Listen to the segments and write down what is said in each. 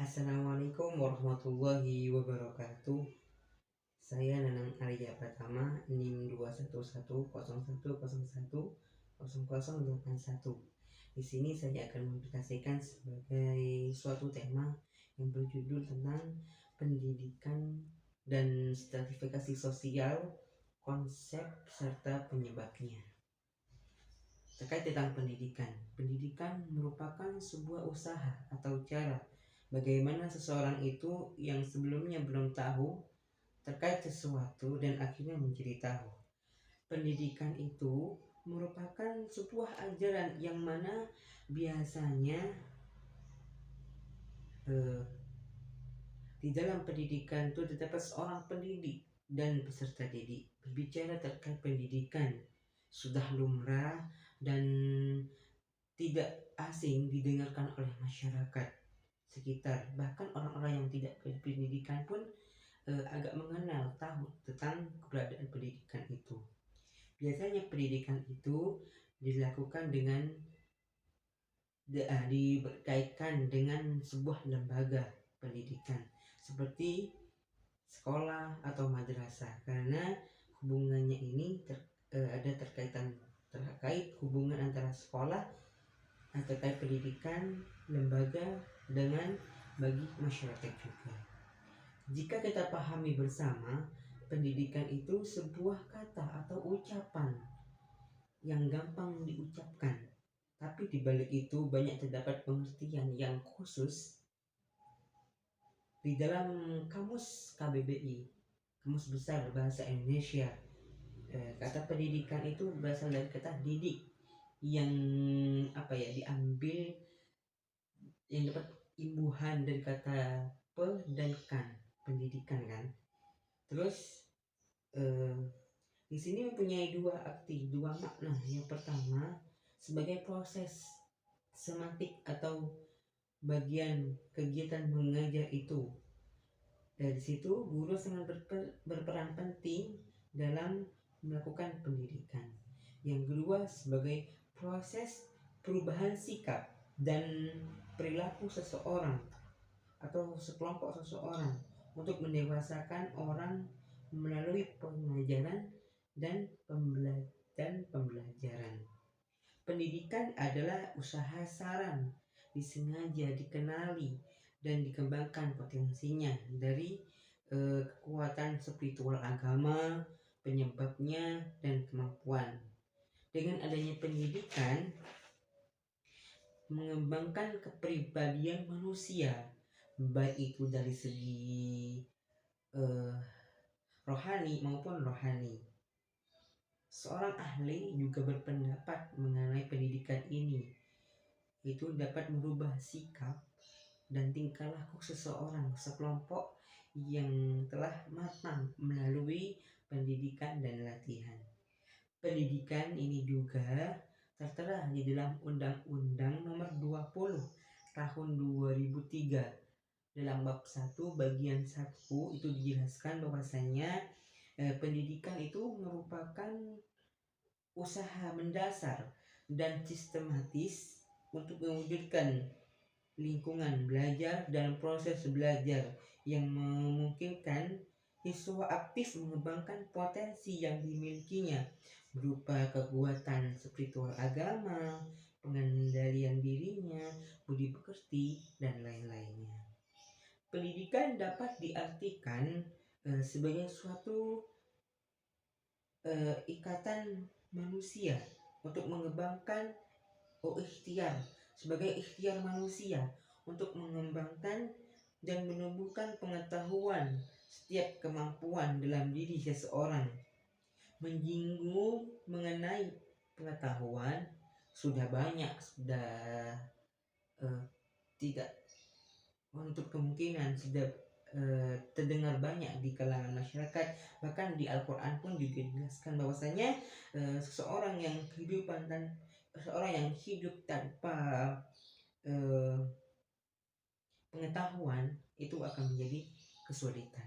Assalamualaikum warahmatullahi wabarakatuh. Saya Nanang Arya Pratama, NIM 21101010081. Di sini saya akan mempresentasikan sebagai suatu tema yang berjudul tentang pendidikan dan stratifikasi sosial, konsep serta penyebabnya. Terkait tentang pendidikan, pendidikan merupakan sebuah usaha atau cara bagaimana seseorang itu yang sebelumnya belum tahu terkait sesuatu dan akhirnya menjadi tahu. Pendidikan itu merupakan sebuah ajaran yang mana biasanya di dalam pendidikan itu terdapat seorang pendidik dan peserta didik. Berbicara terkait pendidikan sudah lumrah dan tidak asing didengarkan oleh masyarakat sekitar. Bahkan orang-orang yang tidak berpendidikan pun agak mengenal tahu tentang keberadaan pendidikan itu. Biasanya pendidikan itu dilakukan dengan dikaitkan dengan sebuah lembaga pendidikan seperti sekolah atau madrasah, karena hubungannya ini ada terkait hubungan antara sekolah terkait pendidikan lembaga dengan bagi masyarakat juga. Jika kita pahami bersama, pendidikan itu sebuah kata atau ucapan yang gampang diucapkan, tapi di balik itu banyak terdapat pengertian yang khusus di dalam kamus KBBI, Kamus Besar Bahasa Indonesia. Kata pendidikan itu berasal dari kata didik yang diambil, yang dapat imbuhan dari kata pe dan kan, pendidikan kan. Terus di sini mempunyai dua makna. Yang pertama sebagai proses semantik atau bagian kegiatan mengajar itu. Dari situ guru sangat berperan penting dalam melakukan pendidikan. Yang kedua sebagai proses perubahan sikap dan perilaku seseorang atau sekelompok seseorang untuk mendewasakan orang melalui pengajaran dan pembelajaran. Pendidikan adalah usaha saran, disengaja dikenali dan dikembangkan potensinya dari kekuatan spiritual agama, penyebabnya, dan kemampuan. Dengan adanya pendidikan, mengembangkan kepribadian manusia, baik itu dari segi rohani maupun rohani. Seorang ahli juga berpendapat mengenai pendidikan ini, itu dapat merubah sikap dan tingkah laku seseorang sekelompok yang telah matang melalui pendidikan dan latihan. Pendidikan ini juga tertera di dalam Undang-Undang Nomor 20 Tahun 2003. Dalam bab 1 bagian 1 itu dijelaskan bahwasanya pendidikan itu merupakan usaha mendasar dan sistematis untuk mewujudkan lingkungan belajar dan proses belajar yang memungkinkan siswa aktif mengembangkan potensi yang dimilikinya berupa kekuatan spiritual agama, pengendalian dirinya, budi pekerti, dan lain-lainnya. Pendidikan dapat diartikan sebagai suatu ikatan manusia untuk mengembangkan ikhtiar sebagai ikhtiar manusia untuk mengembangkan dan menumbuhkan pengetahuan setiap kemampuan dalam diri seseorang. Menyinggung mengenai pengetahuan sudah banyak, sudah tidak untuk kemungkinan sudah terdengar banyak di kalangan masyarakat. Bahkan di Al-Quran pun juga dijelaskan bahwasanya seseorang yang hidup tanpa pengetahuan itu akan menjadi kesulitan.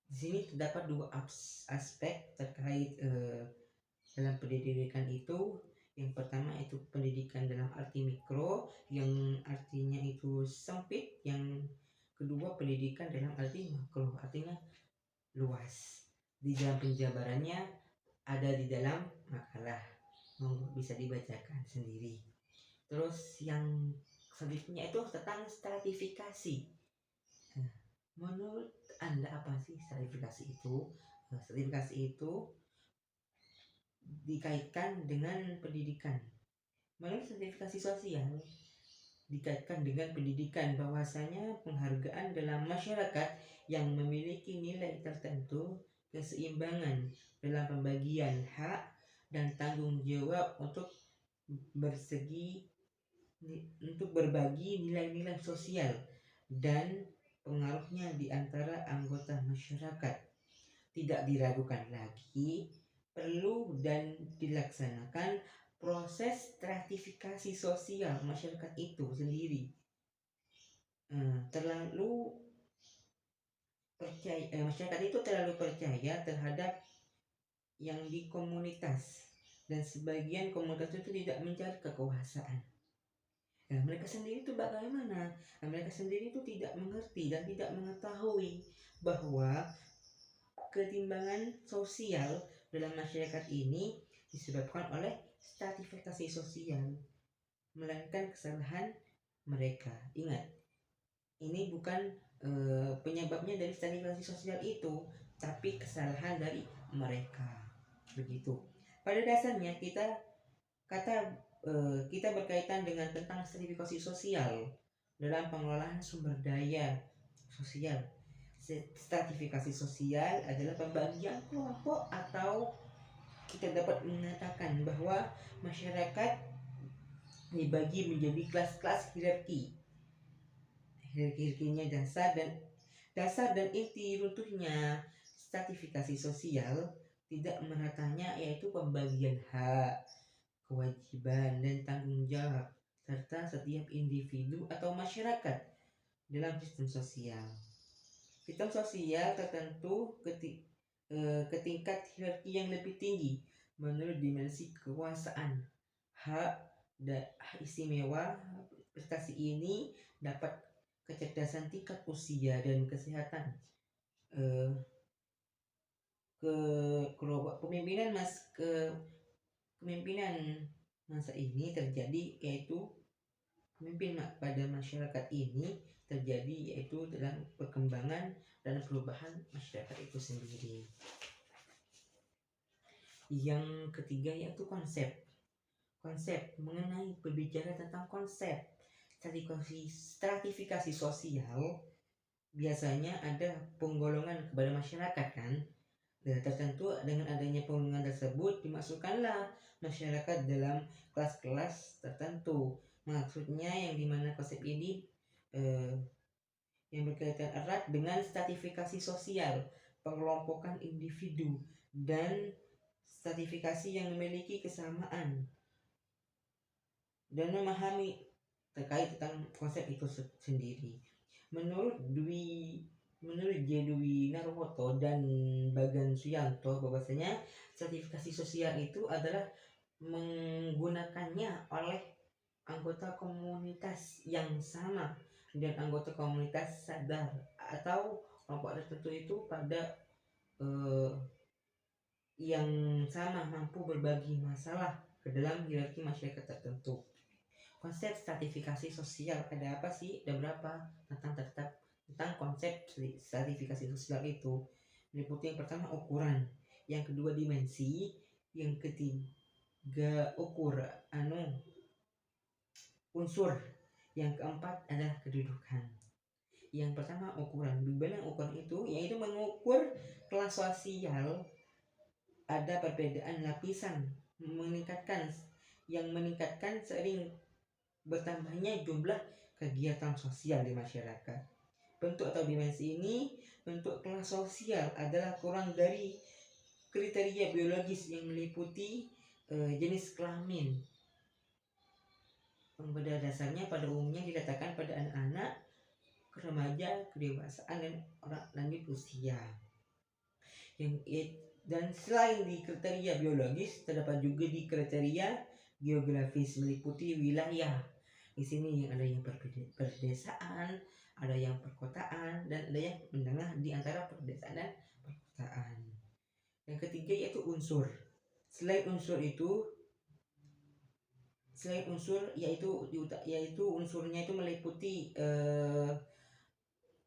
Di sini terdapat dua aspek terkait dalam pendidikan itu. Yang pertama itu pendidikan dalam arti mikro, yang artinya itu sempit. Yang kedua pendidikan dalam arti makro, artinya luas. Di dalam penjabarannya ada di dalam makalah, bisa dibacakan sendiri. Terus yang selanjutnya itu tentang stratifikasi. Menurut Anda apa sih stratifikasi itu? Stratifikasi itu dikaitkan dengan pendidikan. Menurut stratifikasi sosial dikaitkan dengan pendidikan, bahwasanya penghargaan dalam masyarakat yang memiliki nilai tertentu, keseimbangan dalam pembagian hak dan tanggung jawab untuk berbagi nilai-nilai sosial dan pengaruhnya di antara anggota masyarakat. Tidak diragukan lagi, perlu dan dilaksanakan proses stratifikasi sosial masyarakat itu sendiri. Masyarakat itu terlalu percaya terhadap yang di komunitas, dan sebagian komunitas itu tidak mencari kekuasaan. Mereka sendiri itu bagaimana? Mereka sendiri itu tidak mengerti dan tidak mengetahui bahwa ketimbangan sosial dalam masyarakat ini disebabkan oleh stratifikasi sosial, melainkan kesalahan mereka. Ingat, ini bukan penyebabnya dari stratifikasi sosial itu, tapi kesalahan dari mereka. Begitu. Pada dasarnya kita berkaitan dengan tentang stratifikasi sosial dalam pengelolaan sumber daya sosial. Stratifikasi sosial adalah pembagian kelompok, atau kita dapat mengatakan bahwa masyarakat dibagi menjadi kelas-kelas hierarki. Hierarkinya dasar dan inti runtuhnya stratifikasi sosial tidak meratanya, yaitu pembagian hak, kewajiban dan tanggung jawab serta setiap individu atau masyarakat dalam sistem sosial. Sistem sosial tertentu ke tingkat hierarki yang lebih tinggi menurut dimensi kekuasaan, hak dan hak istimewa. Prestasi ini dapat kecerdasan tingkat usia dan kesehatan. Kepemimpinan masa ini terjadi, yaitu pemimpin pada masyarakat ini terjadi yaitu dalam perkembangan dan perubahan masyarakat itu sendiri. Yang ketiga yaitu konsep mengenai berbicara tentang konsep stratifikasi sosial, biasanya ada penggolongan kepada masyarakat kan. Tertentu dengan adanya penggolongan tersebut dimasukkanlah masyarakat dalam kelas-kelas tertentu. Maksudnya yang dimana konsep ini yang berkaitan erat dengan stratifikasi sosial, pengelompokan individu, dan stratifikasi yang memiliki kesamaan dan memahami terkait tentang konsep itu sendiri. Menurut J. Dwi Narwoto dan Bagan Suyanto, bahwasanya stratifikasi sosial itu adalah menggunakannya oleh anggota komunitas yang sama dan anggota komunitas sadar atau kelompok tertentu itu pada yang sama mampu berbagi masalah ke dalam hierarki masyarakat tertentu. Konsep stratifikasi sosial ada apa sih? Ada berapa? Tentang konsep stratifikasi sosial itu meliputi yang pertama ukuran, yang kedua dimensi, yang ketiga unsur. Yang keempat adalah kedudukan. Yang pertama ukuran. Bimbingan ukuran itu yaitu mengukur kelas sosial. Ada perbedaan lapisan yang meningkatkan seiring bertambahnya jumlah kegiatan sosial di masyarakat. Bentuk atau dimensi ini, bentuk kelas sosial adalah kurang dari kriteria biologis yang meliputi jenis kelamin. Pada dasarnya pada umumnya dikatakan pada anak-anak, remaja, kedewasaan, dan orang lanjut usia. Dan selain di kriteria biologis, terdapat juga di kriteria geografis meliputi wilayah. Di sini ada yang perdesaan, ada yang perkotaan, dan ada yang menengah di antara perdesaan dan perkotaan. Yang ketiga yaitu unsur. Selain unsur yaitu unsurnya itu meliputi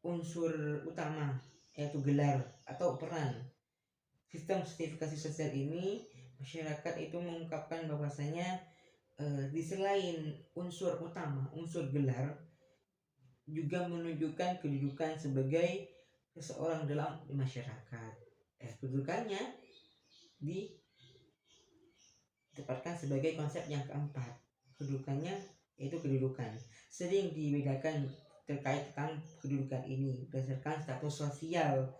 unsur utama yaitu gelar atau peran. Sistem stratifikasi sosial ini masyarakat itu mengungkapkan bahwasanya di selain unsur utama, unsur gelar juga menunjukkan kedudukan sebagai seseorang dalam masyarakat. Kedudukannya ditempatkan sebagai konsep yang keempat. Kedudukannya yaitu kedudukan. Sering dibedakan terkait tentang kedudukan ini berdasarkan status sosial,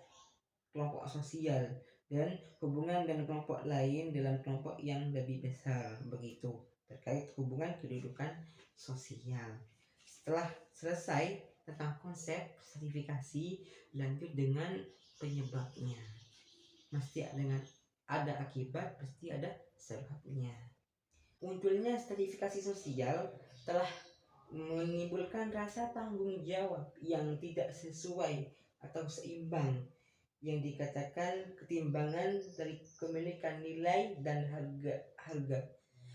kelompok sosial, dan hubungan dengan kelompok lain dalam kelompok yang lebih besar, begitu terkait hubungan kedudukan sosial. Setelah selesai tentang konsep stratifikasi, lanjut dengan penyebabnya. Mesti ada akibat, pasti ada sebabnya. Munculnya stratifikasi sosial telah menimbulkan rasa tanggung jawab yang tidak sesuai atau seimbang, yang dikatakan ketimbangan dari kepemilikan nilai dan harga.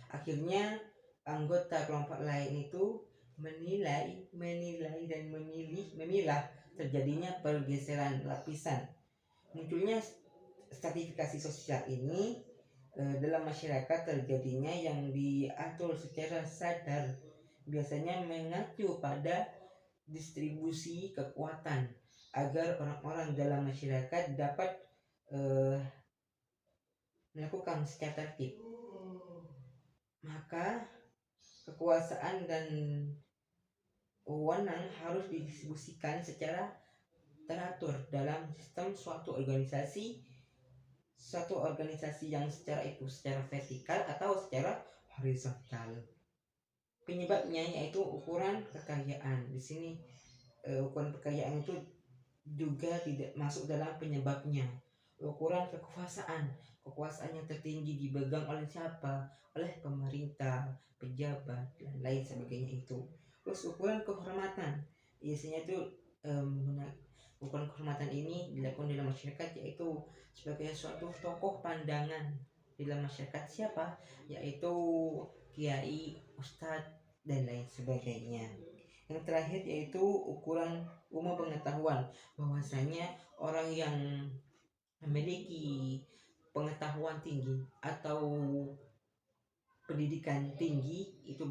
Akhirnya anggota kelompok lain itu menilai dan memilah terjadinya pergeseran lapisan. Munculnya stratifikasi sosial ini dalam masyarakat terjadinya yang diatur secara sadar, biasanya mengacu pada distribusi kekuatan agar orang-orang dalam masyarakat dapat melakukan secara tertib. Maka kekuasaan dan wewenang harus didistribusikan secara teratur dalam sistem suatu organisasi yang secara vertikal atau secara horizontal. Penyebabnya yaitu ukuran kekayaan. Di sini ukuran kekayaan itu juga tidak masuk dalam penyebabnya. Ukuran kekuasaan yang tertinggi dipegang oleh siapa? Oleh pemerintah, pejabat, dan lain sebagainya itu. Terus ukuran kehormatan, biasanya itu ukuran kehormatan ini dilakukan dalam masyarakat yaitu sebagai suatu tokoh pandangan dalam masyarakat, siapa? Yaitu kiai, ustadz, dan lain sebagainya. Yang terakhir yaitu ukuran umum pengetahuan, bahwasanya orang yang memiliki pengetahuan tinggi atau pendidikan tinggi itu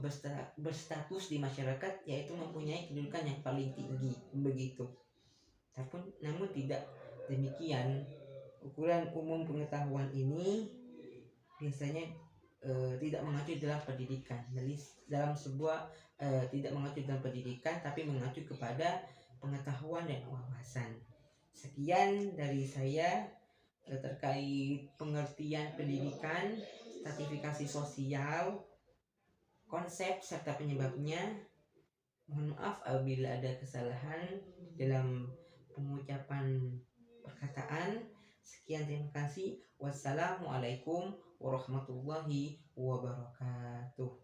berstatus di masyarakat, yaitu mempunyai kedudukan yang paling tinggi, begitu. Namun tidak demikian. Ukuran umum pengetahuan ini biasanya tidak mengacu dalam pendidikan. Jadi tidak mengacu dalam pendidikan, tapi mengacu kepada pengetahuan dan wawasan. Sekian dari saya terkait pengertian pendidikan, stratifikasi sosial, konsep serta penyebabnya. Mohon maaf apabila ada kesalahan dalam pengucapan perkataan. Sekian, terima kasih. Wassalamualaikum warahmatullahi wabarakatuh.